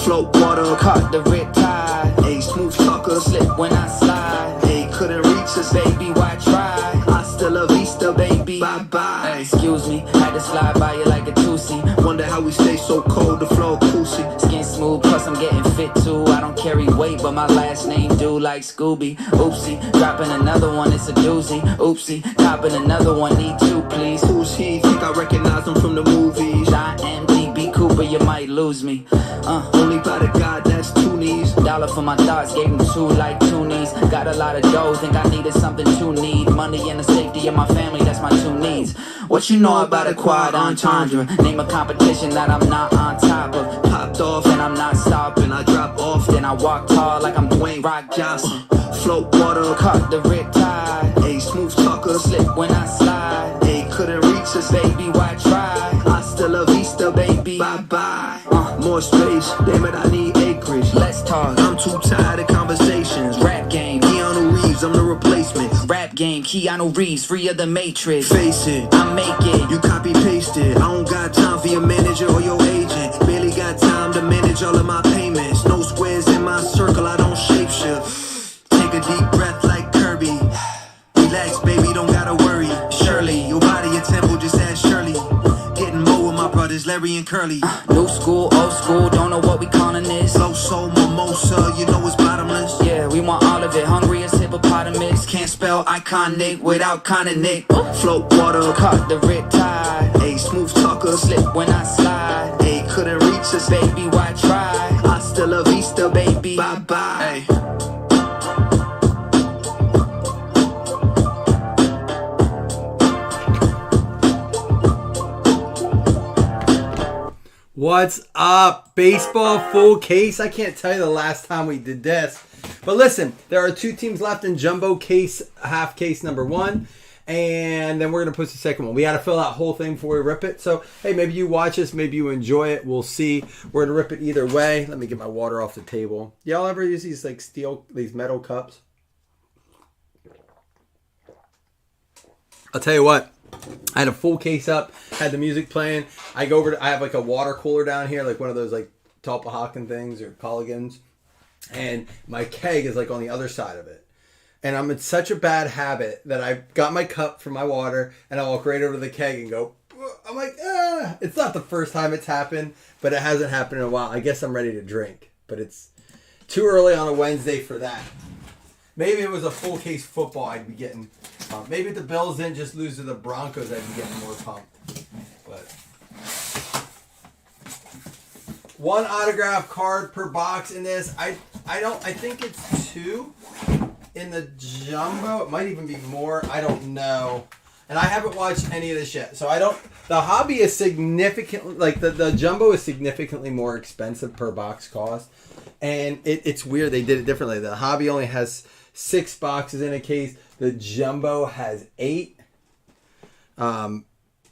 Float water, caught the red tide. A smooth talker, slip when I slide. They couldn't reach us, baby, why try? Hasta la vista, baby, bye-bye. Hey, excuse me, had to slide by you like a two-seat. Wonder how we stay so cold, the flow coolsy. Skin smooth, plus I'm getting fit too. I don't carry weight, but my last name do like Scooby. Oopsie, dropping another one, it's a doozy. Oopsie, copping another one, need two, please. Who's he? Think I recognize him from the movies. I am DB Cooper, you might lose me. Only by the God, that's two knees. Dollar for my thoughts, gave him two like two knees. Got a lot of dough, think I needed something to need. Money and the safety of my family, that's my two needs. What you know about a quad entendre? Name a competition that I'm not on top of. Popped off and I'm not stopping. I drop off, then I walk tall like I'm Dwayne Rock Johnson. Float water, caught the red tide. A smooth talker, slip when I slide. They couldn't reach us, baby, why try? Hasta la vista, baby, bye-bye. More space, damn it, I need acreage. Let's talk, I'm too tired of conversations. Rap game, Keanu Reeves, I'm the replacement. Rap game, Keanu Reeves, free of the Matrix. Face it, I make it, you copy paste it. I don't got time for your manager or your agent. Barely got time to manage all of my payments. No squares in my circle, I don't shapeshift. Take a deep breath like Kirby. Relax, baby, don't gotta worry. Shirley, your body a temple, just ask Shirley. Getting more with my brothers, Larry and Curly. New school, old school, don't know what we calling this. Low soul, mimosa, you know it's bottomless. Yeah, we want all of it, hungry as hippopotamus. Can't spell iconic without Nick. Float water, caught the red tide. A smooth talker, slip when I slide. They couldn't reach us, baby, why try? Hasta la vista, baby, bye-bye. Hey. What's up? Baseball full case. I can't tell you the last time we did this. But listen, there are two teams left in jumbo case, half case number 1. And then we're going to push the second one. We got to fill that whole thing before we rip it. So, hey, maybe you watch this. Maybe you enjoy it. We'll see. We're going to rip it either way. Let me get my water off the table. Y'all ever use these like these metal cups? I'll tell you what. I had a full case up, had the music playing. I have like a water cooler down here, like one of those like Talpahakan things or Colligans. And my keg is like on the other side of it. And I'm in such a bad habit that I've got my cup for my water and I walk right over to the keg and go, I'm like, It's not the first time it's happened, but it hasn't happened in a while. I guess I'm ready to drink, but it's too early on a Wednesday for that. Maybe it was a full case football I'd be getting pumped. Maybe if the Bills didn't just lose to the Broncos, I'd be getting more pumped. But one autograph card per box in this. I think it's 2 in the jumbo. It might even be more. I don't know. And I haven't watched any of this yet. So the hobby is significantly, like the jumbo is significantly more expensive per box cost. And it's weird. They did it differently. The hobby only has 6 boxes in a case. The jumbo has 8,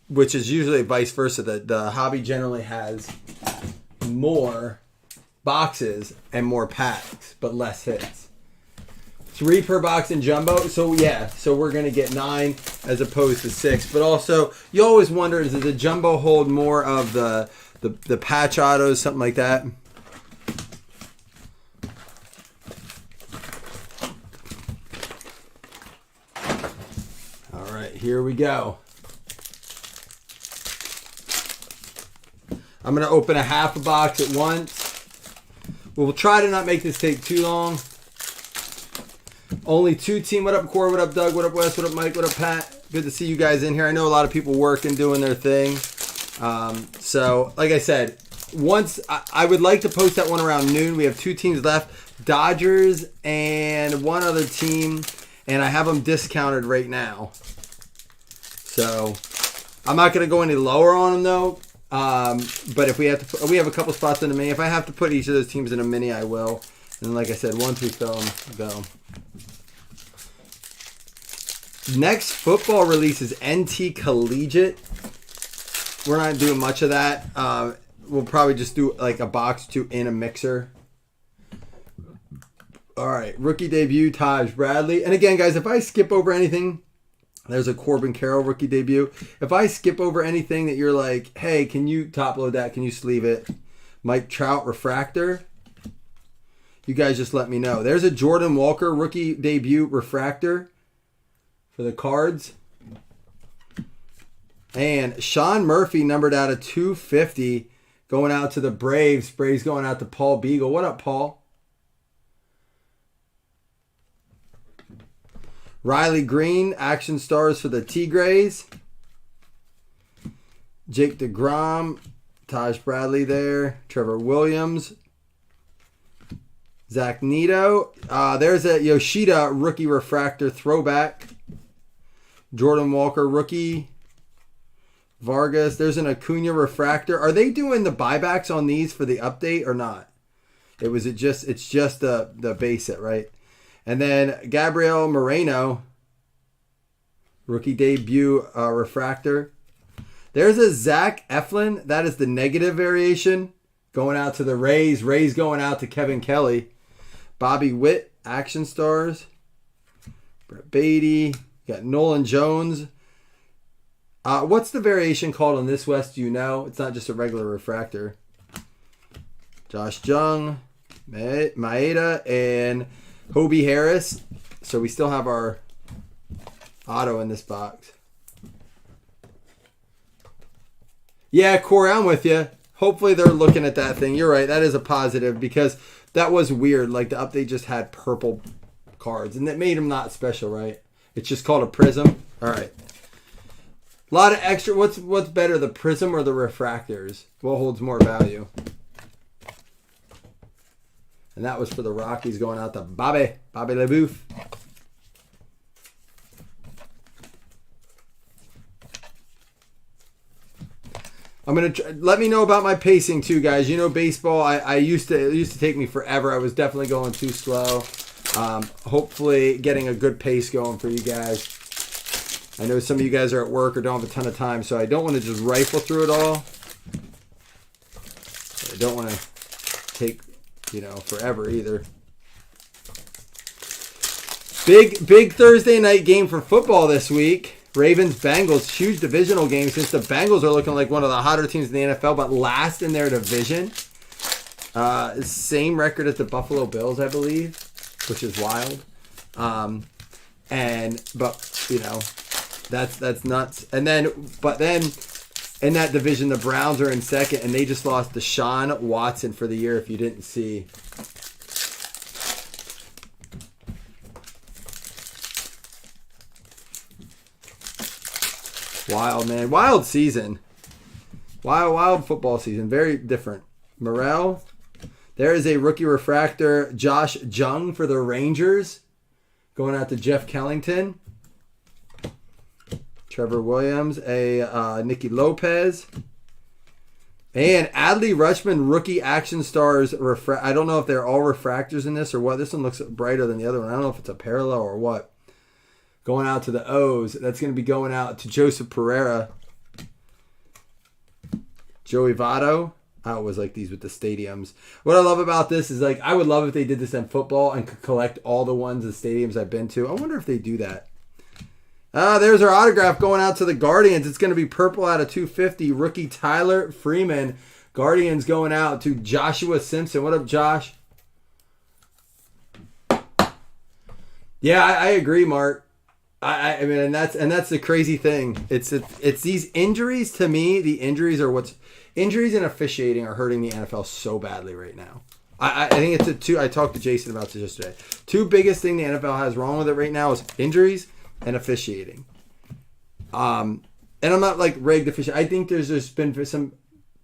which is usually vice versa. The hobby generally has more boxes and more packs, but less hits. 3 per box in jumbo. So yeah, so we're going to get 9 as opposed to 6. But also, you always wonder, does the jumbo hold more of the patch autos, something like that? Here we go. I'm going to open a half a box at once. We'll try to not make this take too long. Only 2 team. What up, Core? What up, Doug? What up, Wes? What up, Mike? What up, Pat? Good to see you guys in here. I know a lot of people working, doing their thing. So, like I said, once I would like to post that one around noon. We have 2 teams left. Dodgers and one other team. And I have them discounted right now. So, I'm not going to go any lower on them, though. But if we have to, we have a couple spots in the mini. If I have to put each of those teams in a mini, I will. And like I said, once we fill them, go. Next football release is NT Collegiate. We're not doing much of that. We'll probably just do like a box 2 in a mixer. All right, rookie debut, Taj Bradley. And again, guys, if I skip over anything, there's a Corbin Carroll rookie debut. If I skip over anything that you're like, hey, can you top load that? Can you sleeve it? Mike Trout refractor. You guys just let me know. There's a Jordan Walker rookie debut refractor for the Cards. And Sean Murphy numbered out of 250 going out to the Braves. Braves going out to Paul Beagle. What up, Paul? Riley Green, Action Stars for the Tigres. Jake DeGrom, Taj Bradley there. Trevor Williams. Zach Neto. There's a Yoshida rookie refractor throwback. Jordan Walker rookie. Vargas. There's an Acuna refractor. Are they doing the buybacks on these for the update or not? It's just the base set, right? And then Gabriel Moreno, rookie debut refractor. There's a Zach Eflin. That is the negative variation. Going out to the Rays. Rays going out to Kevin Kelly. Bobby Witt, Action Stars. Brett Beatty. You got Nolan Jones. What's the variation called on this West? Do you know? It's not just a regular refractor. Josh Jung, Maeda, and Hobie Harris. So we still have our auto in this box. Yeah, Corey, I'm with you. Hopefully they're looking at that thing. You're right. That is a positive because that was weird. Like the update just had purple cards and that made them not special, right? It's just called a prism. All right. A lot of extra. What's better, the prism or the refractors? What holds more value? And that was for the Rockies going out to Bobby LeBoeuf. I'm gonna let me know about my pacing too, guys. You know, baseball. It used to take me forever. I was definitely going too slow. Hopefully, getting a good pace going for you guys. I know some of you guys are at work or don't have a ton of time, so I don't want to just rifle through it all. I don't want to take, forever either. Big Thursday night game for football this week. Ravens-Bengals, huge divisional game since the Bengals are looking like one of the hotter teams in the NFL, but last in their division. Same record as the Buffalo Bills, I believe, which is wild. That's nuts. But then in that division, the Browns are in second, and they just lost Deshaun Watson for the year. If you didn't see. Wild, man. Wild season. Wild football season. Very different. Morel. There is a rookie refractor. Josh Jung for the Rangers. Going out to Jeff Kellington. Trevor Williams. Nicky Lopez. And Adley Rutschman, rookie Action Stars. I don't know if they're all refractors in this or what. This one looks brighter than the other one. I don't know if it's a parallel or what. Going out to the O's. That's going to be going out to Joseph Pereira. Joey Votto. I always like these with the stadiums. What I love about this is, I would love if they did this in football and could collect all the ones, the stadiums I've been to. I wonder if they do that. There's our autograph going out to the Guardians. It's going to be purple out of 250. Rookie Tyler Freeman. Guardians going out to Joshua Simpson. What up, Josh? Yeah, I agree, Mark. I mean, and that's the crazy thing. It's these injuries. To me, the injuries are injuries and officiating are hurting the NFL so badly right now. I think it's two. I talked to Jason about this yesterday. Two biggest thing the NFL has wrong with it right now is injuries and officiating. And I'm not rigged officiating. I think there's just been some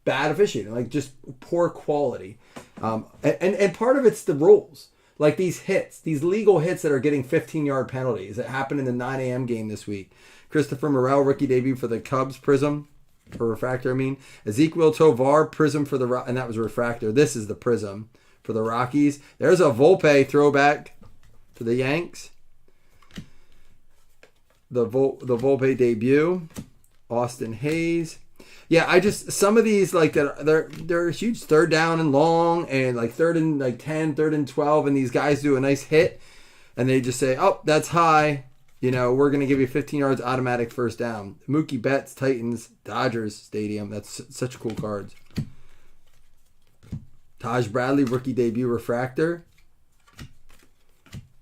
bad officiating, just poor quality. And part of it's the rules. Like these hits, these legal hits that are getting 15-yard penalties that happened in the 9 a.m. game this week. Christopher Morel, rookie debut for the Cubs, prism, for refractor, I mean. Ezequiel Tovar, prism for the, and that was refractor. This is the prism for the Rockies. There's a Volpe throwback for the Yanks. The Volpe debut. Austin Hayes. Yeah, some of these they're huge third down and long and third and 10, third and 12, and these guys do a nice hit and they just say, "Oh, that's high. We're gonna give you 15 yards automatic first down." Mookie Betts, Titans, Dodgers Stadium. That's such cool cards. Taj Bradley, rookie debut refractor.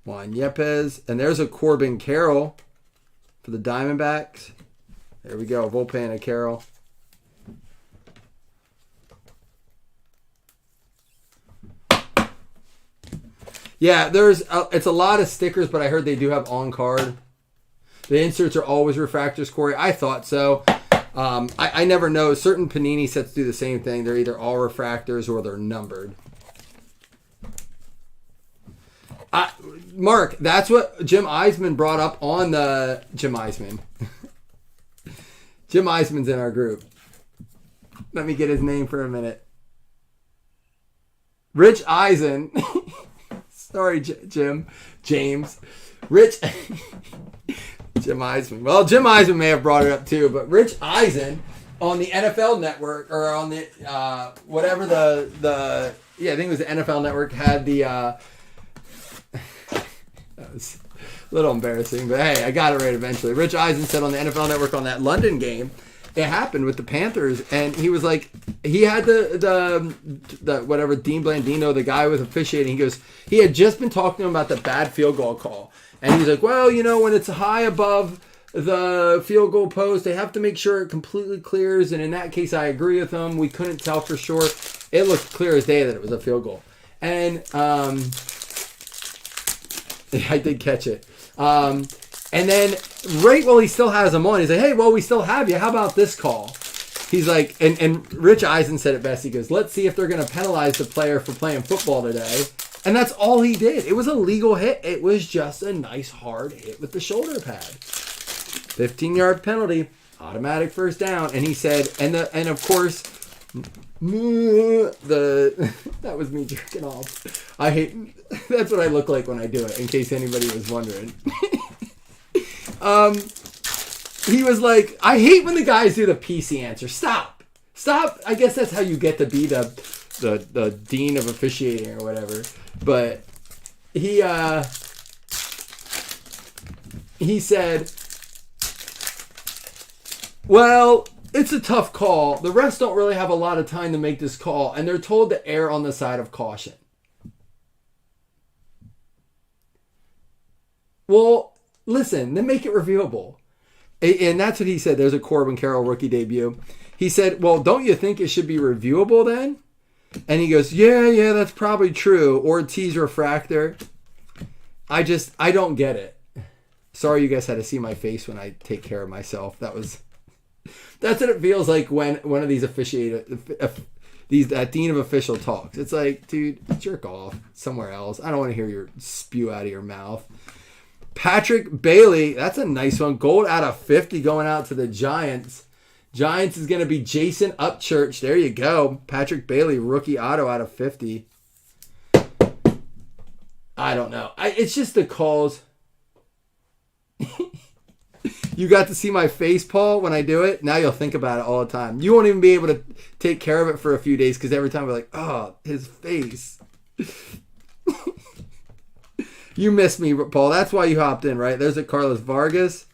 Juan Yepes. And there's a Corbin Carroll for the Diamondbacks. There we go. Volpe and a Carroll. Yeah, it's a lot of stickers, but I heard they do have on card. The inserts are always refractors, Corey. I thought so. I never know. Certain Panini sets do the same thing. They're either all refractors or they're numbered. Mark, that's what Jim Eisman brought up on the... Jim Eisman. Jim Eisman's in our group. Let me get his name for a minute. Rich Eisen. Sorry, James. Rich... Jim Eisman. Well, Jim Eisman may have brought it up too, but Rich Eisen on the NFL Network, or on the... whatever the... Yeah, I think it was the NFL Network, had the... That was a little embarrassing, but hey, I got it right eventually. Rich Eisen said on the NFL Network on that London game, it happened with the Panthers, and he was like, he had the whatever, Dean Blandino, the guy with officiating, he goes, he had just been talking to him about the bad field goal call, and he's like, well, you know, when it's high above the field goal post, they have to make sure it completely clears, and in that case, I agree with him. We couldn't tell for sure. It looked clear as day that it was a field goal, and I did catch it. And then right while he still has him on, he's like, hey, well, we still have you. How about this call? He's like, and Rich Eisen said it best. He goes, let's see if they're going to penalize the player for playing football today. And that's all he did. It was a legal hit. It was just a nice hard hit with the shoulder pad. 15-yard penalty, automatic first down. And he said, and of course, that was me jerking off. That's what I look like when I do it, in case anybody was wondering. He was like, I hate when the guys do the PC answer. Stop. I guess that's how you get to be the dean of officiating or whatever. But he said, well, it's a tough call. The refs don't really have a lot of time to make this call, and they're told to err on the side of caution. Well, listen, then make it reviewable. And that's what he said. There's a Corbin Carroll rookie debut. He said, well, don't you think it should be reviewable then? And he goes, yeah, that's probably true. Ortiz refractor. I don't get it. Sorry you guys had to see my face when I take care of myself. That's what it feels like when one of these that dean of official talks. It's like, dude, jerk off somewhere else. I don't want to hear your spew out of your mouth. Patrick Bailey, that's a nice one. Gold out of 50 going out to the Giants. Giants is going to be Jason Upchurch. There you go. Patrick Bailey, rookie auto out of 50. I don't know. It's just the calls. You got to see my face, Paul, when I do it. Now you'll think about it all the time. You won't even be able to take care of it for a few days because every time we're like, oh, his face. You missed me, Paul. That's why you hopped in, right? There's a Carlos Vargas.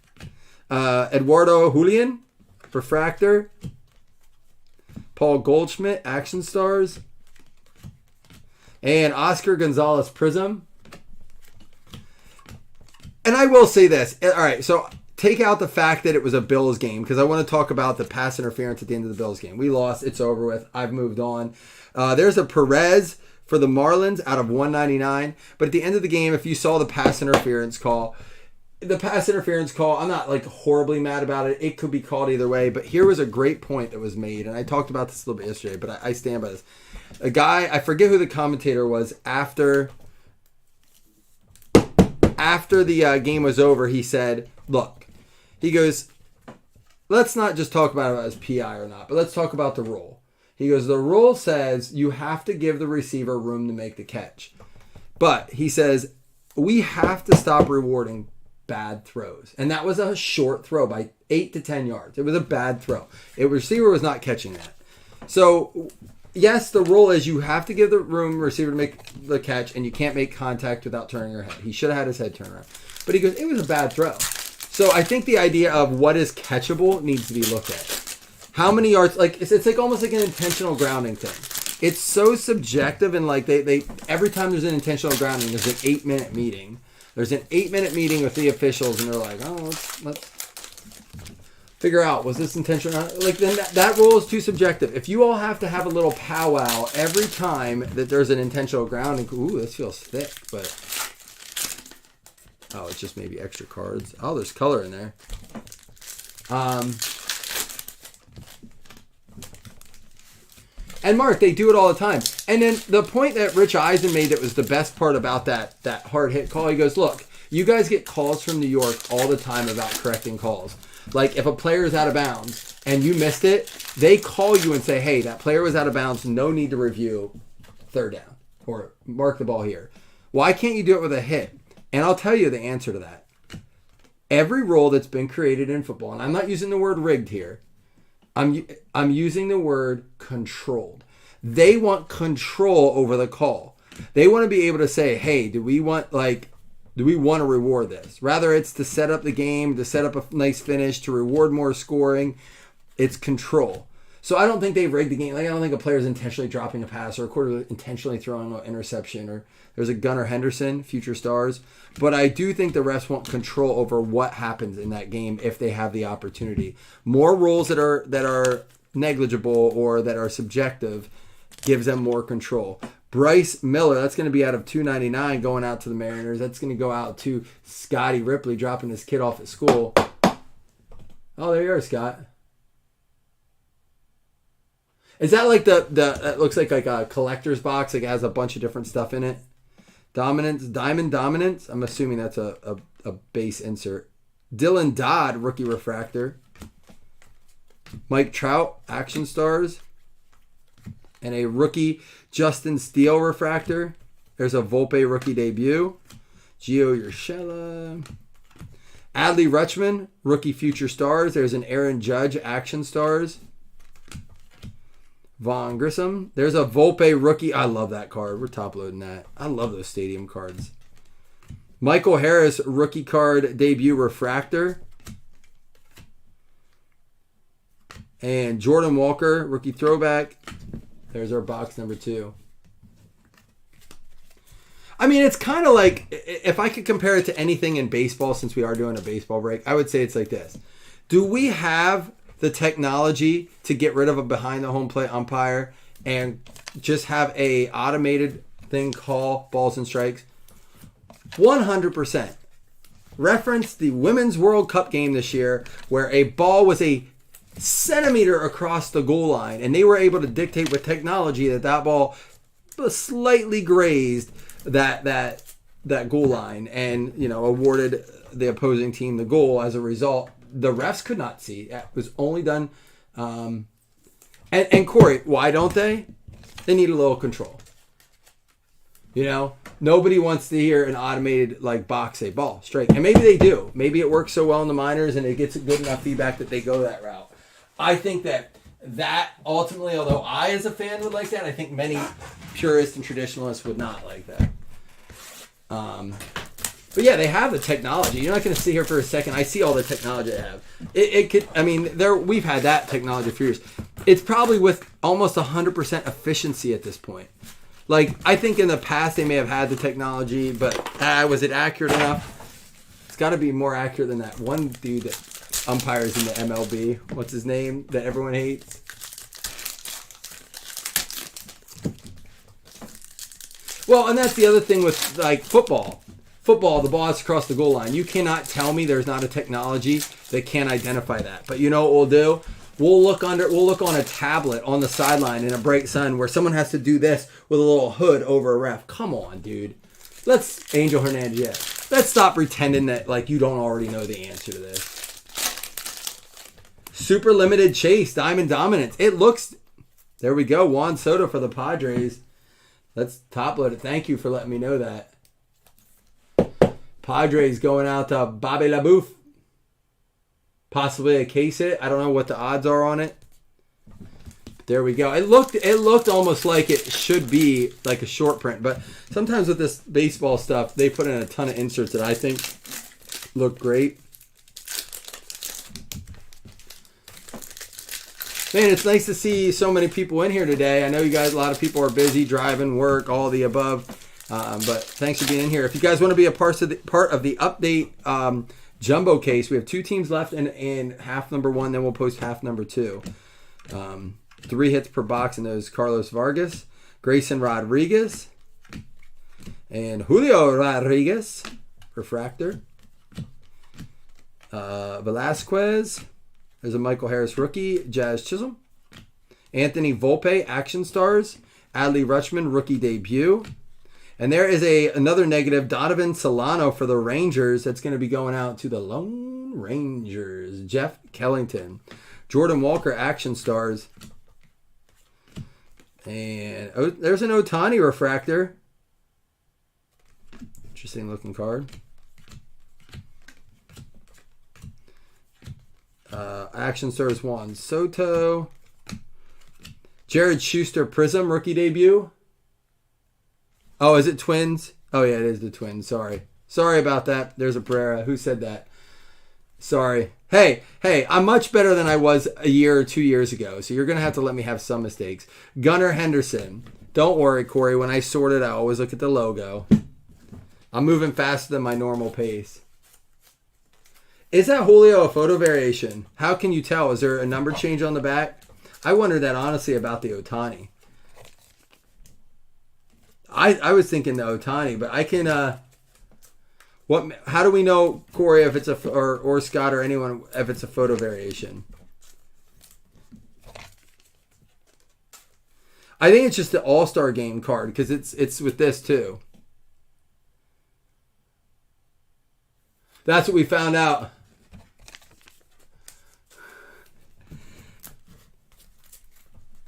Eduardo Julian, refractor. Paul Goldschmidt, Action Stars. And Oscar Gonzalez, Prism. And I will say this. All right, so take out the fact that it was a Bills game because I want to talk about the pass interference at the end of the Bills game. We lost. It's over with. I've moved on. There's a Perez for the Marlins out of 199. But at the end of the game, if you saw the pass interference call, I'm not like horribly mad about it. It could be called either way. But here was a great point that was made. And I talked about this a little bit yesterday, but I stand by this. A guy, I forget who the commentator was, after the game was over, he said, look, he goes, let's not just talk about it as PI or not, but let's talk about the rule. He goes, the rule says you have to give the receiver room to make the catch. But he says, we have to stop rewarding bad throws. And that was a short throw by 8 to 10 yards. It was a bad throw. The receiver was not catching that. So, yes, the rule is you have to give the receiver to make the catch, and you can't make contact without turning your head. He should have had his head turned around. But he goes, it was a bad throw. So I think the idea of what is catchable needs to be looked at. How many yards? Like it's like almost like an intentional grounding thing. It's so subjective, and like they every time there's an intentional grounding, there's an 8-minute meeting. There's an 8-minute meeting with the officials, and they're like, oh, let's figure out, was this intentional? Like, then that rule is too subjective. If you all have to have a little powwow every time that there's an intentional grounding, ooh, this feels thick, but oh, it's just maybe extra cards. Oh, there's color in there. And Mark, they do it all the time. And then the point that Rich Eisen made that was the best part about that hard hit call, he goes, look, you guys get calls from New York all the time about correcting calls. Like if a player is out of bounds and you missed it, they call you and say, hey, that player was out of bounds. No need to review third down or mark the ball here. Why can't you do it with a hit? And I'll tell you the answer to that. Every rule that's been created in football, and I'm not using the word rigged here, I'm using the word controlled. They want control over the call. They want to be able to say, hey, do we want to reward this? Rather it's to set up the game, to set up a nice finish, to reward more scoring. It's control. So I don't think they've rigged the game. Like I don't think a player is intentionally dropping a pass or a quarter intentionally throwing an interception, or there's a Gunnar Henderson, future stars. But I do think the refs want control over what happens in that game if they have the opportunity. More rules that are negligible or that are subjective gives them more control. Bryce Miller, that's going to be out of $2.99 going out to the Mariners. That's going to go out to Scotty Ripley dropping his kid off at school. Oh, there you are, Scott. Is that like it looks like a collector's box? Like it has a bunch of different stuff in it. Diamond Dominance. I'm assuming that's a base insert. Dylan Dodd, rookie refractor. Mike Trout, Action Stars. And a rookie Justin Steele refractor. There's a Volpe rookie debut. Gio Urshela. Adley Rutschman, rookie future stars. There's an Aaron Judge, Action Stars. Vaughn Grissom. There's a Volpe rookie. I love that card. We're top loading that. I love those stadium cards. Michael Harris, rookie card debut refractor. And Jordan Walker, rookie throwback. There's our box number 2. I mean, it's kind of like, if I could compare it to anything in baseball, since we are doing a baseball break, I would say it's like this. Do we have the technology to get rid of a behind the home plate umpire and just have a automated thing call balls and strikes? 100%. Reference the Women's World Cup game this year where a ball was a centimeter across the goal line and they were able to dictate with technology that ball slightly grazed that goal line and, awarded the opposing team the goal. As a result, the refs could not see. It was only done. And Corey, why don't they? They need a little control. Nobody wants to hear an automated box say ball strike. And maybe they do. Maybe it works so well in the minors and it gets good enough feedback that they go that route. I think that ultimately, although I as a fan would like that, I think many purists and traditionalists would not like that. But yeah, they have the technology. You're not going to sit here for a second. I see all the technology they have. It could. I mean, we've had that technology for years. It's probably with almost 100% efficiency at this point. I think in the past they may have had the technology, but was it accurate enough? It's got to be more accurate than that one dude that umpires in the MLB. What's his name that everyone hates? Well, and that's the other thing with football. Football, the ball is across the goal line. You cannot tell me there's not a technology that can identify that. But you know what we'll do? We'll look on a tablet on the sideline in a bright sun where someone has to do this with a little hood over a ref. Come on, dude. Let's Angel Hernandez. Yeah. Let's stop pretending that you don't already know the answer to this. Super limited chase, Diamond Dominance. It looks. There we go. Juan Soto for the Padres. Let's top load it. Thank you for letting me know that. Padres going out to Bobby LaBouffe. Possibly a case hit. I don't know what the odds are on it. There we go. It looked almost like it should be like a short print, but sometimes with this baseball stuff, they put in a ton of inserts that I think look great. Man, it's nice to see so many people in here today. I know you guys, a lot of people are busy, driving, work, all the above. But thanks for being in here. If you guys want to be a part of the update jumbo case, we have 2 teams left in half number 1. Then we'll post half number 2. 3 hits per box in those: Carlos Vargas, Grayson Rodriguez, and Julio Rodriguez. Refractor. Velasquez. There's a Michael Harris rookie. Jazz Chisholm. Anthony Volpe, Action Stars. Adley Rutschman, rookie debut. And there is another negative, Donovan Solano for the Rangers. That's going to be going out to the Lone Rangers. Jeff Kellington. Jordan Walker, Action Stars. And there's an Ohtani refractor. Interesting looking card. Action Stars Juan Soto. Jared Schuster Prism rookie debut. Oh, is it Twins? Oh yeah, it is the Twins. Sorry about that. There's a Pereira. Who said that? Sorry. Hey, I'm much better than I was a year or 2 years ago, so you're gonna have to let me have some mistakes. Gunnar Henderson. Don't worry, Corey. When I sort it, I always look at the logo. I'm moving faster than my normal pace. Is that Julio a photo variation? How can you tell? Is there a number change on the back? I wondered that honestly about the Ohtani. I was thinking the Ohtani, but I can. How do we know, Corey, if it's or Scott or anyone, if it's a photo variation? I think it's just the All-Star Game card because it's with this too. That's what we found out.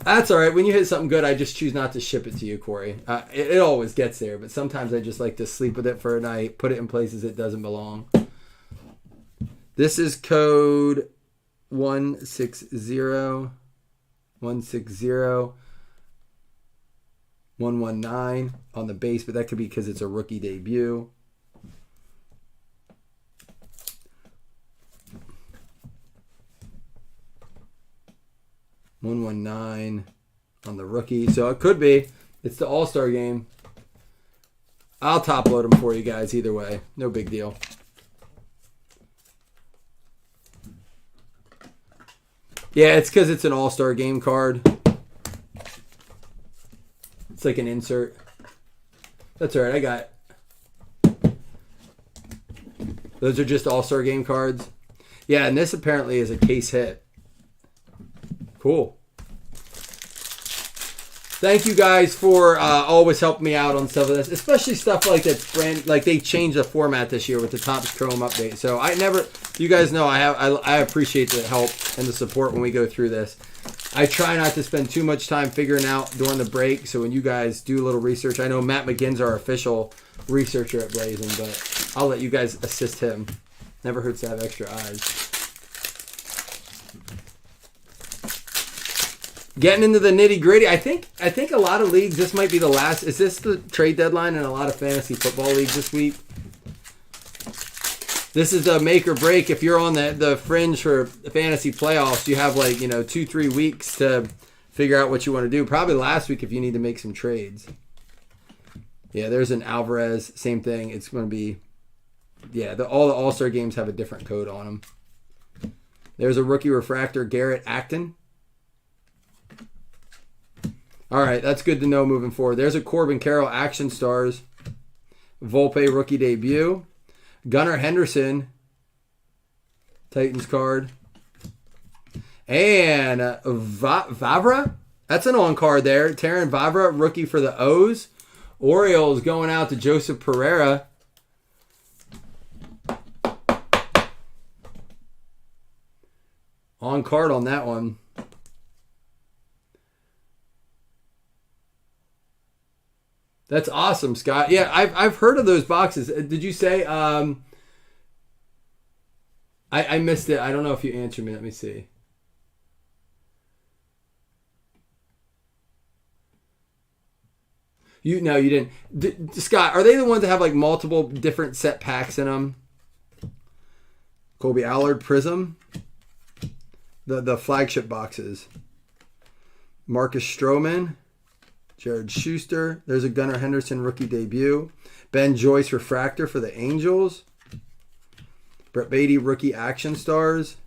That's all right. When you hit something good, I just choose not to ship it to you, Corey. It always gets there, but sometimes I just like to sleep with it for a night, put it in places it doesn't belong. This is code 160-119 on the base, but that could be because it's a rookie debut. $119 on the rookie. So it could be. It's the All-Star Game. I'll top load them for you guys either way. No big deal. Yeah, it's because it's an All-Star Game card. It's like an insert. That's all right. I got it. Those are just All-Star Game cards. Yeah, and this apparently is a case hit. Cool. Thank you guys for always helping me out on stuff of this, especially stuff like that. Like they changed the format this year with the Topps Chrome update. So you guys know I appreciate the help and the support when we go through this. I try not to spend too much time figuring out during the break. So when you guys do a little research, I know Matt McGinn's our official researcher at Blazing, but I'll let you guys assist him. Never hurts to have extra eyes. Getting into the nitty gritty, I think a lot of leagues, this might be the last. Is this the trade deadline in a lot of fantasy football leagues this week? This is a make or break. If you're on the fringe for the fantasy playoffs, you have 2-3 weeks to figure out what you want to do. Probably last week if you need to make some trades. Yeah, there's an Alvarez, same thing. It's going to be, all the All-Star games have a different code on them. There's a rookie refractor, Garrett Acton. All right, that's good to know moving forward. There's a Corbin Carroll Action Stars. Volpe rookie debut. Gunnar Henderson Titans card. And Vavra. That's an on card there. Terran Vavra, rookie for the O's. Orioles going out to Joseph Pereira. On card on that one. That's awesome, Scott. Yeah, I've heard of those boxes. Did you say? I missed it. I don't know if you answered me. Let me see. No, you didn't. Scott, are they the ones that have multiple different set packs in them? Colby Allard Prism. The flagship boxes. Marcus Stroman. Jared Schuster. There's a Gunnar Henderson rookie debut. Ben Joyce refractor for the Angels. Brett Beatty rookie action stars.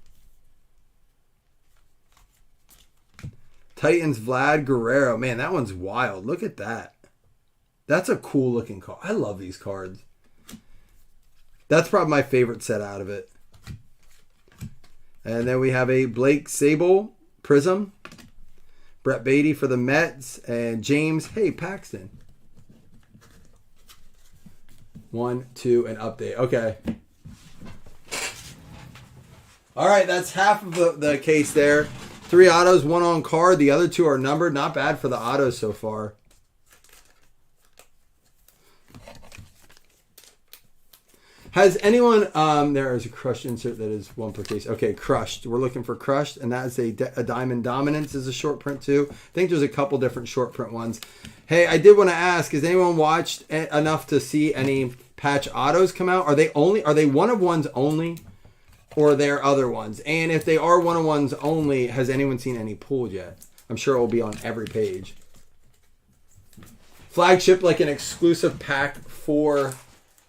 Titans Vlad Guerrero. Man, that one's wild. Look at that. That's a cool looking card. I love these cards. That's probably my favorite set out of it. And then we have a Blake Sable Prism. Brett Beatty for the Mets. And James Paxton. 1, 2, and update. Okay. All right, that's half of the case there. 3 autos, 1 on card. The other 2 are numbered. Not bad for the autos so far. Has anyone, there is a crushed insert that is 1 per case. Okay, crushed. We're looking for crushed, and that is a Diamond Dominance is a short print too. I think there's a couple different short print ones. Hey, I did want to ask, has anyone watched enough to see any patch autos come out? Are they 1-of-1s only, or are there other ones? And if they are 1-of-1s only, has anyone seen any pulled yet? I'm sure it will be on every page. Flagship, like an exclusive pack for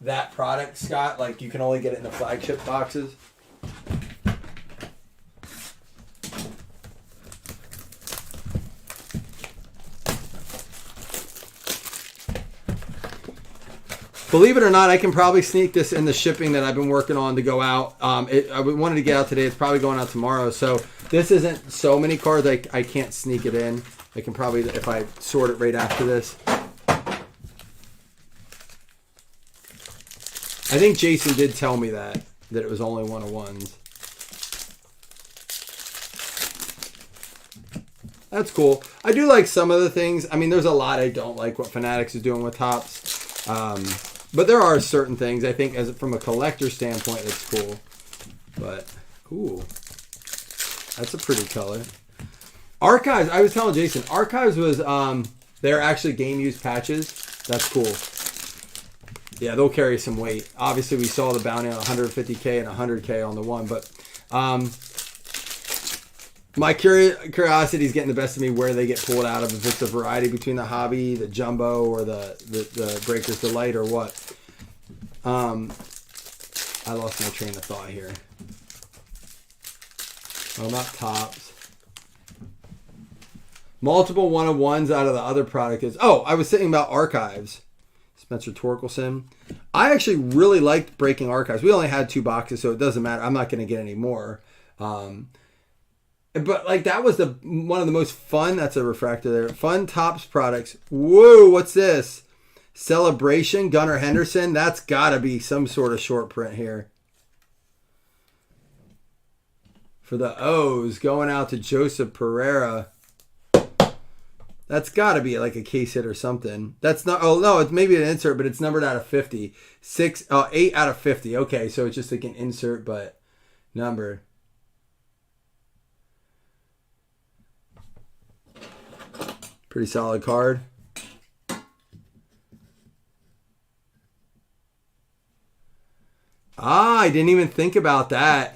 that product, Scott, like you can only get it in the flagship boxes. Believe it or not, I can probably sneak this in the shipping that I've been working on to go out. I wanted to get out today. It's probably going out tomorrow. So this isn't so many cards. I can't sneak it in. I can probably, if I sort it right after this. I think Jason did tell me that it was only 1-of-1s. That's cool. I do like some of the things. I mean, there's a lot I don't like what Fanatics is doing with Topps. But there are certain things I think, as from a collector standpoint, it's cool. But, ooh, that's a pretty color. Archives, I was telling Jason, Archives was, they're actually game used patches. That's cool. Yeah, they'll carry some weight. Obviously, we saw the bounty on 150K and 100K on the one, but my curiosity is getting the best of me where they get pulled out of. If it's a variety between the hobby, the jumbo, or the Breaker's Delight, or what. I lost my train of thought here. Oh, not Topps. Multiple 1-of-1s out of the other product is... Oh, I was saying about Archives. Spencer Torkelson. I actually really liked Breaking Archives. We only had 2 boxes, so it doesn't matter. I'm not going to get any more. But like that was one of the most fun. That's a refractor there. Fun Topps products. Whoa, what's this? Celebration Gunnar Henderson. That's got to be some sort of short print here. For the O's, going out to Joseph Pereira. That's got to be like a case hit or something. That's not. Oh no, it's maybe an insert, but it's numbered out of 50. 8 out of 50. Okay, so it's just like an insert, but number. Pretty solid card. I didn't even think about that.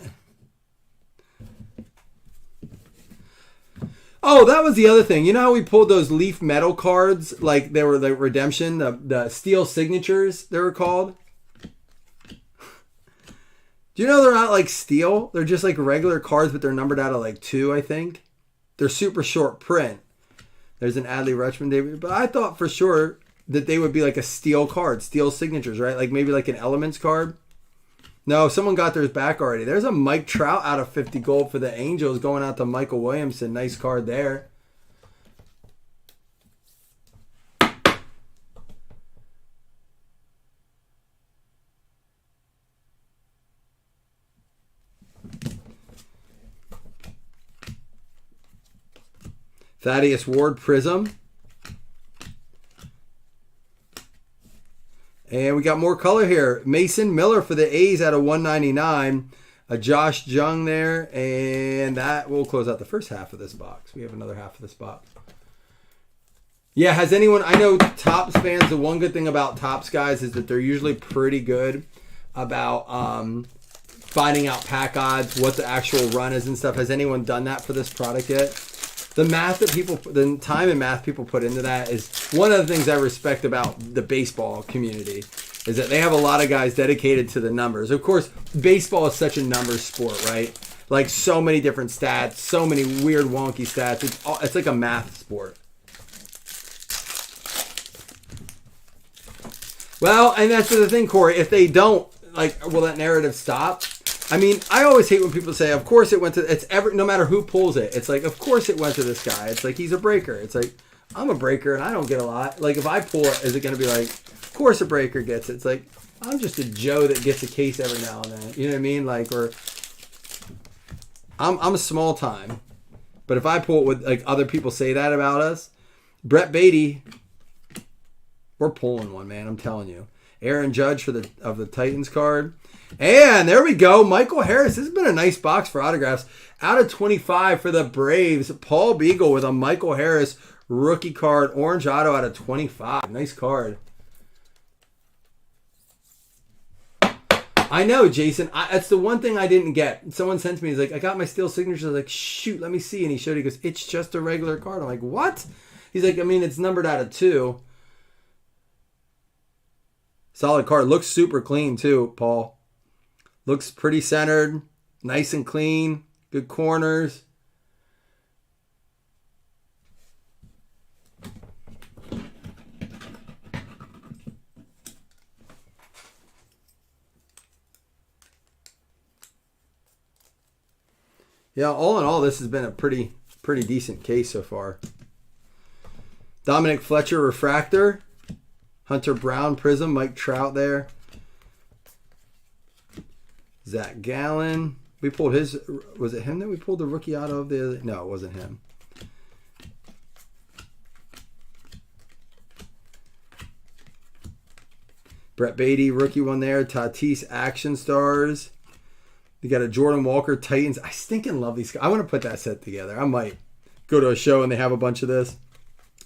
Oh, that was the other thing. You know how we pulled those Leaf Metal cards? Like they were the Redemption, the Steel Signatures, they were called. Do you know they're not like steel? They're just like regular cards, but they're numbered out of like 2, I think. They're super short print. There's an Adley Rutschman debut. But I thought for sure that they would be like a steel card, Steel Signatures, right? Like maybe like an Elements card. No, someone got theirs back already. There's a Mike Trout out of 50 gold for the Angels going out to Michael Williamson. Nice card there. Thaddeus Ward Prism. And we got more color here. Mason Miller for the A's out of 199. A Josh Jung there. And that will close out the first half of this box. We have another half of this box. Yeah, has anyone... I know Topps fans, the one good thing about Topps guys is that they're usually pretty good about finding out pack odds, what the actual run is and stuff. Has anyone done that for this product yet? the time and math people put into that is one of the things I respect about the baseball community, is that they have a lot of guys dedicated to the numbers. Of course, baseball is such a numbers sport, right? Like so many different stats, so many weird wonky stats. It's like a math sport. Well, and that's the thing, Corey. If they don't, like, will that narrative stop? I mean, I always hate when people say, of course it went to, no matter who pulls it. It's like, of course it went to this guy. It's like, he's a breaker. It's like, I'm a breaker and I don't get a lot. Like, if I pull it, is it going to be like, of course a breaker gets it? It's like, I'm just a Joe that gets a case every now and then. You know what I mean? Like, or I'm a small time. But if I pull it with, like, other people say that about us, Brett Beatty, we're pulling one, man. I'm telling you. Aaron Judge of the Titans card. And there we go. Michael Harris. This has been a nice box for autographs. Out of 25 for the Braves. Paul Beagle with a Michael Harris rookie card. Orange auto out of 25. Nice card. I know, Jason. That's the one thing I didn't get. Someone sent to me. He's like, I got my steel signature. I was like, shoot, let me see. And he showed it. He goes, it's just a regular card. I'm like, what? He's like, I mean, it's numbered out of 2. Solid card. Looks super clean, too, Paul. Looks pretty centered. Nice and clean. Good corners. Yeah, all in all, this has been a pretty decent case so far. Dominic Fletcher refractor. Hunter Brown prism. Mike Trout there. Zach Gallen. We pulled his. Was it him that we pulled the rookie auto of the other? No, it wasn't him. Brett Beatty, rookie one there. Tatis Action Stars. We got a Jordan Walker Titans. I stinking love these guys. I want to put that set together. I might go to a show and they have a bunch of this.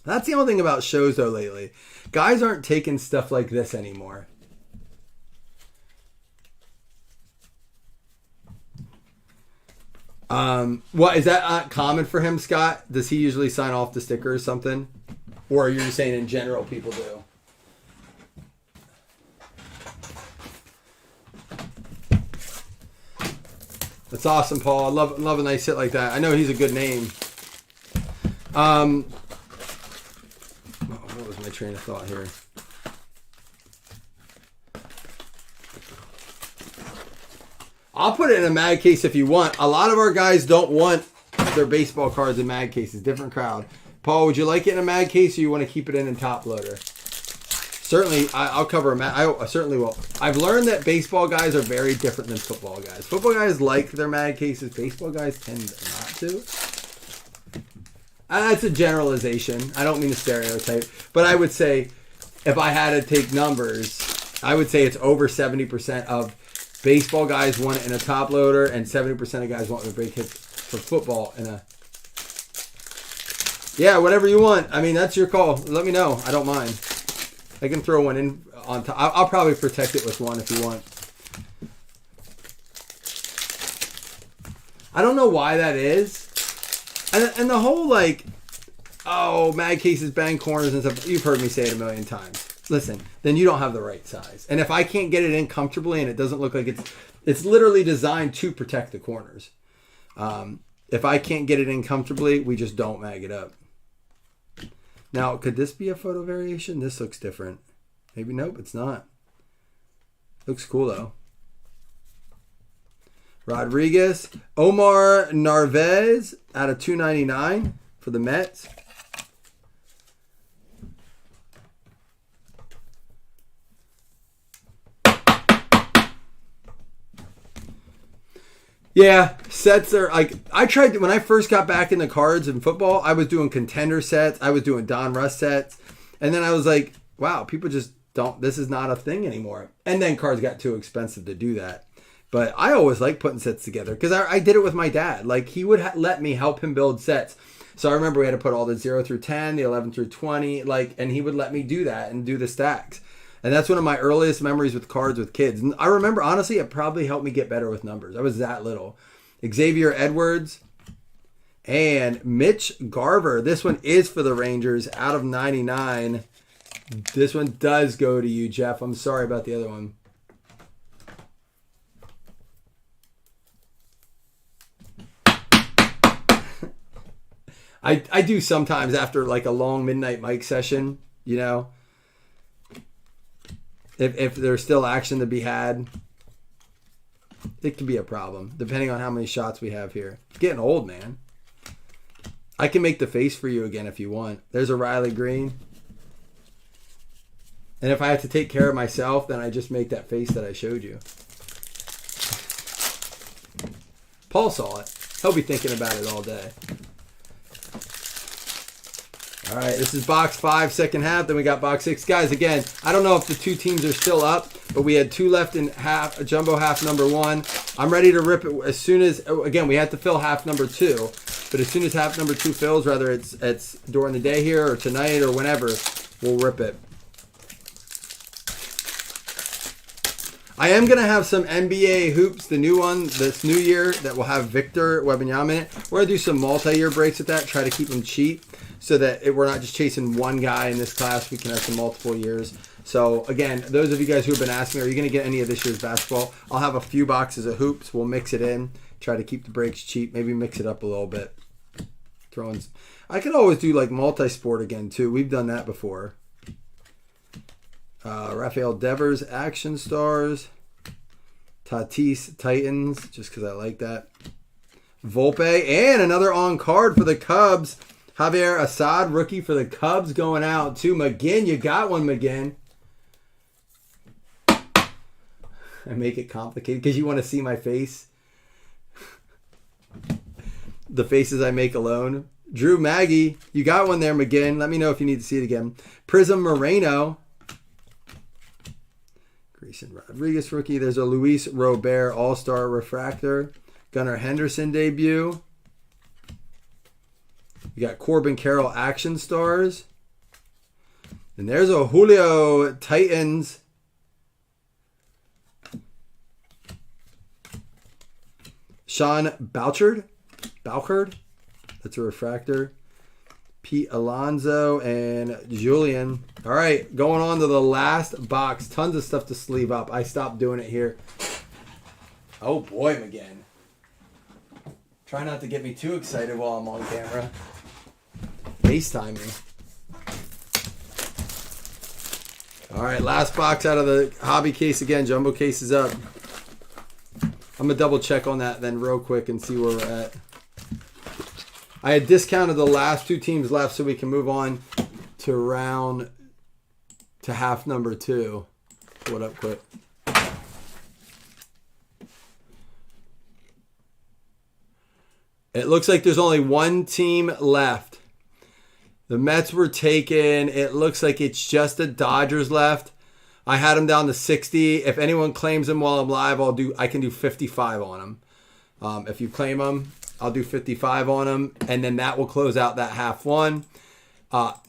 That's the only thing about shows, though, lately. Guys aren't taking stuff like this anymore. What is that common for him, Scott? Does he usually sign off the sticker or something? Or are you just saying in general people do? That's awesome, Paul. I love a nice hit like that. I know he's a good name. What was my train of thought here? I'll put it in a mag case if you want. A lot of our guys don't want their baseball cards in mag cases. Different crowd. Paul, would you like it in a mag case or you want to keep it in top loader? Certainly, I'll cover a mag. I certainly will. I've learned that baseball guys are very different than football guys. Football guys like their mag cases. Baseball guys tend not to. That's a generalization. I don't mean to stereotype. But I would say, if I had to take numbers, I would say it's over 70% of baseball guys want it in a top loader, and 70% of guys want the break hits for football in a. Yeah, whatever you want. I mean, that's your call. Let me know. I don't mind. I can throw one in on top. I'll probably protect it with one if you want. I don't know why that is. And the whole, like, oh, mag cases, bang corners and stuff. You've heard me say it a million times. Listen, then you don't have the right size. And if I can't get it in comfortably and it doesn't look like it's literally designed to protect the corners. If I can't get it in comfortably, we just don't mag it up. Now, could this be a photo variation? This looks different. Maybe nope, it's not. Looks cool though. Rodriguez, Omar Narvaez out of 299 for the Mets. Yeah, sets are like, I tried when I first got back into cards and football, I was doing contender sets, I was doing Don Russ sets, and then I was like, wow, people just don't, this is not a thing anymore. And then cards got too expensive to do that. But I always like putting sets together because I did it with my dad. Like, he would let me help him build sets. So I remember we had to put all the 0 through 10, the 11 through 20, like, and he would let me do that and do the stacks. And that's one of my earliest memories with cards with kids. And I remember, honestly, it probably helped me get better with numbers. I was that little. Xavier Edwards, And Mitch Garver. This one is for the Rangers out of 99. This one does go to you, Jeff. I'm sorry about the other one. I do sometimes after like a long midnight mic session, you know, if there's still action to be had, it can be a problem depending on how many shots we have here. It's getting old, man. I can make the face for you again if you want. There's a Riley Green. And if I have to take care of myself, then I just make that face that I showed you. Paul saw it. He'll be thinking about it all day. All right, this is box 5, second half. Then we got box 6. Guys, again, I don't know if the two teams are still up, but we had 2 left in half, jumbo half number 1. I'm ready to rip it as soon as, again, we have to fill half number 2. But as soon as half number 2 fills, whether it's during the day here or tonight or whenever, we'll rip it. I am going to have some NBA hoops, the new one, this new year, that will have Victor Wembanyama in it. We're going to do some multi-year breaks with that, try to keep them cheap so that we're not just chasing one guy in this class. We can have some multiple years. So, again, those of you guys who have been asking, are you going to get any of this year's basketball? I'll have a few boxes of hoops. We'll mix it in, try to keep the breaks cheap, maybe mix it up a little bit. I could always do like multi-sport again, too. We've done that before. Rafael Devers, Action Stars. Tatis, Titans, just because I like that. Volpe, and another on card for the Cubs. Javier Assad, rookie for the Cubs, going out to McGinn. You got one, McGinn. I make it complicated because you want to see my face. The faces I make alone. Drew Maggie, you got one there, McGinn. Let me know if you need to see it again. Prism Moreno. Grayson Rodriguez rookie. There's a Luis Robert All-Star Refractor. Gunnar Henderson debut. We got Corbin Carroll Action Stars. And there's a Julio Titans. Sean Bouchard. That's a refractor. Pete Alonso and Julian. All right, going on to the last box. Tons of stuff to sleeve up. I stopped doing it here. Oh boy, McGinn. Try not to get me too excited while I'm on camera. FaceTime me. All right, last box out of the hobby case again. Jumbo case is up. I'm going to double check on that then real quick and see where we're at. I had discounted the last 2 teams left so we can move on to half number 2. What up, quick? It looks like there's only one team left. The Mets were taken. It looks like it's just the Dodgers left. I had them down to 60. If anyone claims them while I'm live, I can do 55 on them. If you claim them, I'll do 55 on them, and then that will close out that half one.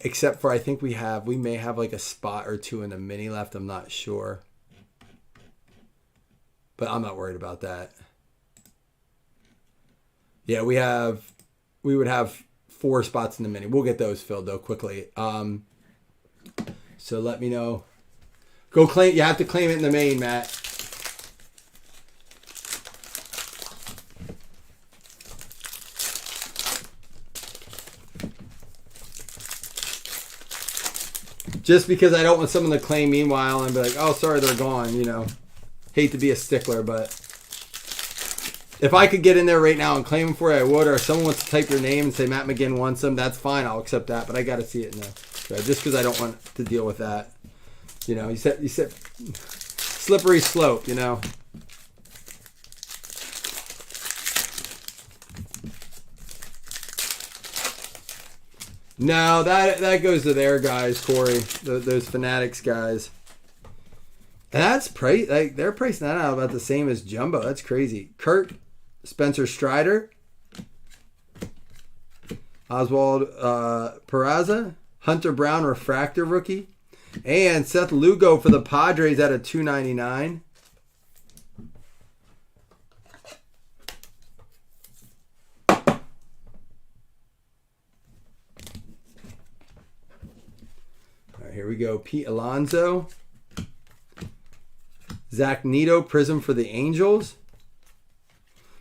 Except for I think we may have like a spot or 2 in the mini left. I'm not sure, but I'm not worried about that. Yeah, we would have 4 spots in the mini. We'll get those filled though quickly. So let me know. Go claim. You have to claim it in the main, Matt. Just because I don't want someone to claim meanwhile and be like, oh, sorry, they're gone, you know. Hate to be a stickler, but if I could get in there right now and claim them for you, I would. Or if someone wants to type your name and say Matt McGinn wants them, that's fine. I'll accept that, but I got to see it now. So just because I don't want to deal with that. You know, you said slippery slope, you know. No, that goes to their guys, Corey. Those Fanatics guys. And that's they're pricing that out about the same as Jumbo. That's crazy. Kurt Spencer Strider, Oswald Peraza, Hunter Brown Refractor rookie, and Seth Lugo for the Padres at a $2.99. Here we go. Pete Alonso. Zach Neto, Prism for the Angels.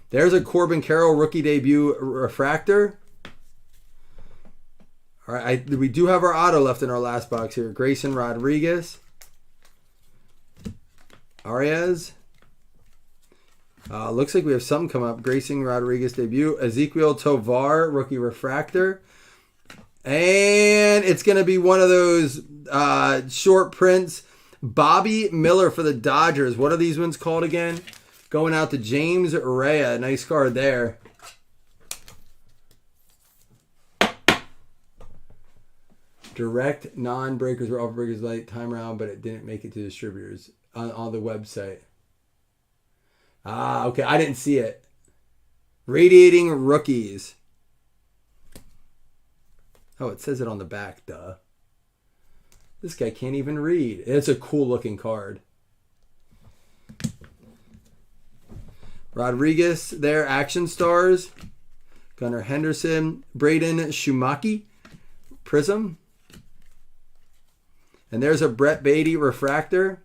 There's a Corbin Carroll rookie debut refractor. All right, we do have our auto left in our last box here. Grayson Rodriguez. Arias. Looks like we have something come up. Grayson Rodriguez debut. Ezequiel Tovar, rookie refractor. And it's going to be one of those short prints. Bobby Miller for the Dodgers. What are these ones called again? Going out to James Rea. Nice card there. Direct non-breakers were off breakers late time round, but it didn't make it to distributors on the website. Okay. I didn't see it. Radiating rookies. Oh, it says it on the back, duh. This guy can't even read. It's a cool looking card. Rodriguez there, Action Stars. Gunnar Henderson. Braden Shumaki, Prism. And there's a Brett Beatty refractor.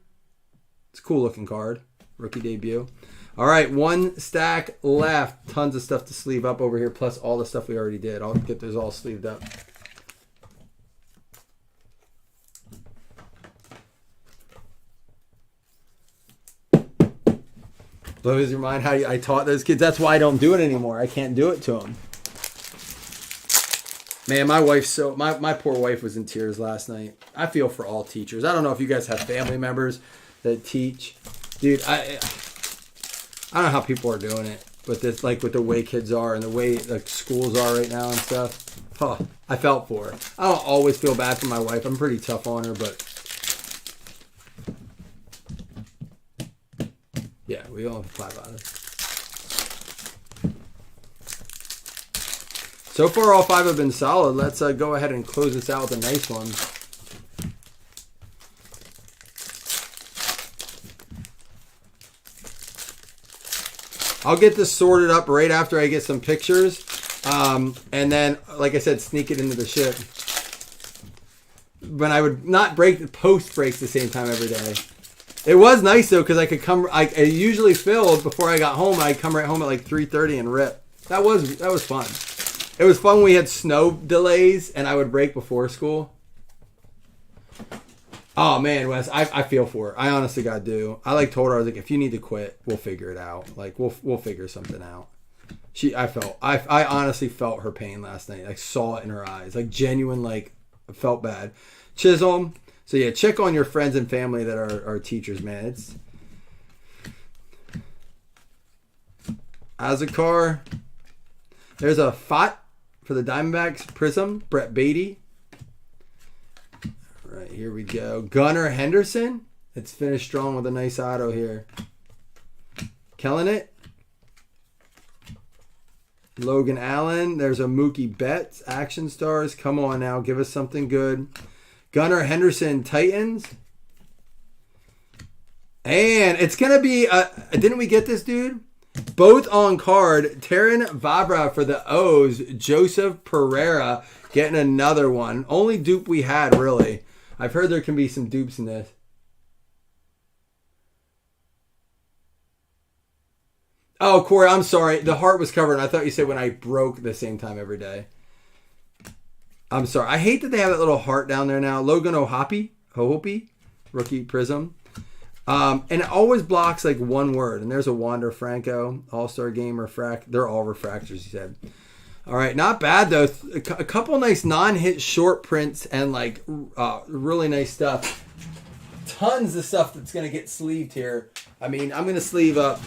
It's a cool looking card. Rookie debut. All right, one stack left. Tons of stuff to sleeve up over here, plus all the stuff we already did. I'll get those all sleeved up. Blows your mind how I taught those kids. That's why I don't do it anymore. I can't do it to them. Man, my poor wife was in tears last night. I feel for all teachers. I don't know if you guys have family members that teach. Dude, I don't know how people are doing it with this, like with the way kids are and the way like schools are right now and stuff. Oh, I felt for her. I don't always feel bad for my wife. I'm pretty tough on her, but yeah, we all have 5 out of it. So far, all 5 have been solid. Let's go ahead and close this out with a nice one. I'll get this sorted up right after I get some pictures. And then, like I said, sneak it into the ship. But I would not post breaks the same time every day. It was nice though, because I could come. I usually filled before I got home. I'd come right home at like 3:30 and rip. That was fun. It was fun when we had snow delays and I would break before school. Oh man, Wes, I feel for her. I honestly God do. I told her, I was like, if you need to quit, we'll figure it out. Like we'll figure something out. I honestly felt her pain last night. I saw it in her eyes. Like genuine, like felt bad. Chisholm. So yeah, check on your friends and family that are teachers, man. It's Azakar. There's a Fott for the Diamondbacks. Prism. Brett Beatty. All right, here we go. Gunnar Henderson. It's finished strong with a nice auto here. Killing it. Logan Allen. There's a Mookie Betts. Action Stars. Come on now. Give us something good. Gunnar Henderson, Titans. And it's going to be, didn't we get this, dude? Both on card. Terran Vavra for the O's. Joseph Pereira getting another one. Only dupe we had, really. I've heard there can be some dupes in this. Oh, Corey, I'm sorry. The heart was covered. I thought you said when I broke the same time every day. I'm sorry. I hate that they have that little heart down there now. Logan O'Hoppe, rookie Prism. And it always blocks like one word. And there's a Wander Franco, All-Star Game refract. They're all refractors, he said. All right, not bad though. A couple nice non-hit short prints and like really nice stuff. Tons of stuff that's going to get sleeved here. I mean, I'm going to sleeve up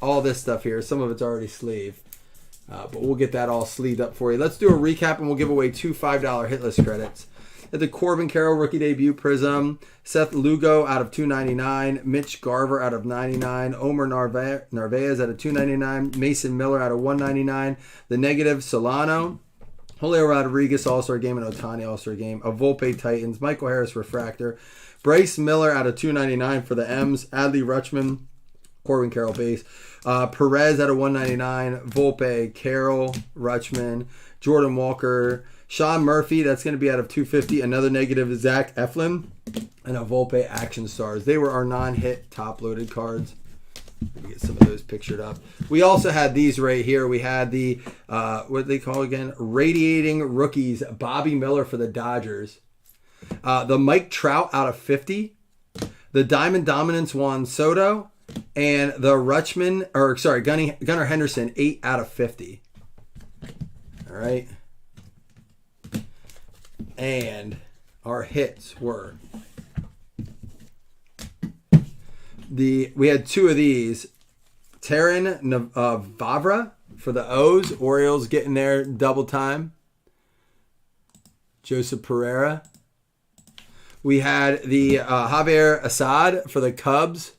all this stuff here. Some of it's already sleeved. But we'll get that all sleeved up for you. Let's do a recap and we'll give away 2 $5 hit list credits. At the Corbin Carroll rookie debut Prism, Seth Lugo out of $2.99, Mitch Garver out of $99, Omer Narvaez out of $2.99, Mason Miller out of $1.99, the negative Solano, Julio Rodriguez All-Star Game and Ohtani All-Star Game, a Volpe Titans, Michael Harris Refractor, Bryce Miller out of $2.99 for the M's, Adley Rutschman, Corbin Carroll base. Perez out of $1.99. Volpe, Carroll, Rutschman, Jordan Walker, Sean Murphy, that's going to be out of 250. Another negative is Zach Eflin. And a Volpe Action Stars. They were our non-hit top-loaded cards. Let me get some of those pictured up. We also had these right here. We had the, what do they call again? Radiating Rookies. Bobby Miller for the Dodgers. The Mike Trout out of 50. The Diamond Dominance Juan Soto. And the Gunnar Henderson, 8 out of 50. All right. And our hits were... we had 2 of these. Terran Vavra for the O's. Orioles getting there double time. Joseph Pereira. We had the Javier Assad for the Cubs.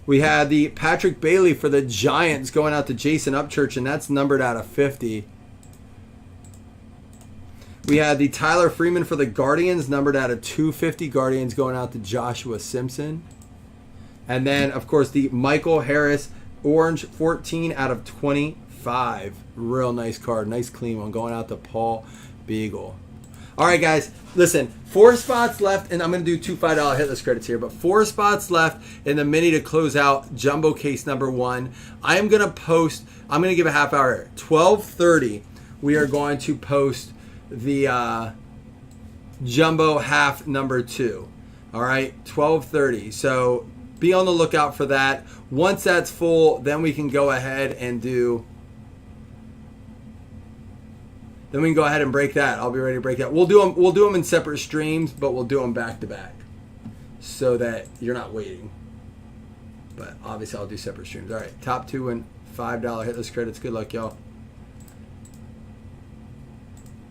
We had the Patrick Bailey for the Giants going out to Jason Upchurch, and that's numbered out of 50. We had the Tyler Freeman for the Guardians, numbered out of 250. Guardians going out to Joshua Simpson. And then, of course, the Michael Harris Orange 14 out of 25. Real nice card. Nice clean one going out to Paul Beagle. All right, guys. Listen, 4 spots left, and I'm going to do 2 $5 hitless credits here, but 4 spots left in the mini to close out Jumbo case number 1. I'm going to give a half hour. 12:30, we are going to post the Jumbo half number 2. All right, 12:30. So be on the lookout for that. Once that's full, then we can go ahead and break that. I'll be ready to break that. We'll do them in separate streams, but we'll do them back to back so that you're not waiting. But obviously I'll do separate streams. All right, top 2 win $5 hitless credits. Good luck, y'all.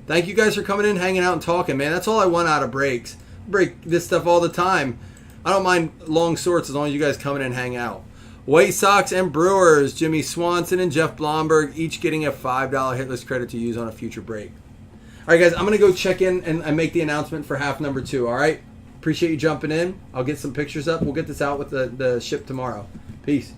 Thank you guys for coming in, hanging out, and talking, man. That's all I want out of breaks. Break this stuff all the time. I don't mind long sorts as long as you guys come in and hang out. White Sox and Brewers, Jimmy Swanson and Jeff Blomberg, each getting a $5 hitless credit to use on a future break. All right, guys, I'm going to go check in and make the announcement for half number 2, all right? Appreciate you jumping in. I'll get some pictures up. We'll get this out with the ship tomorrow. Peace.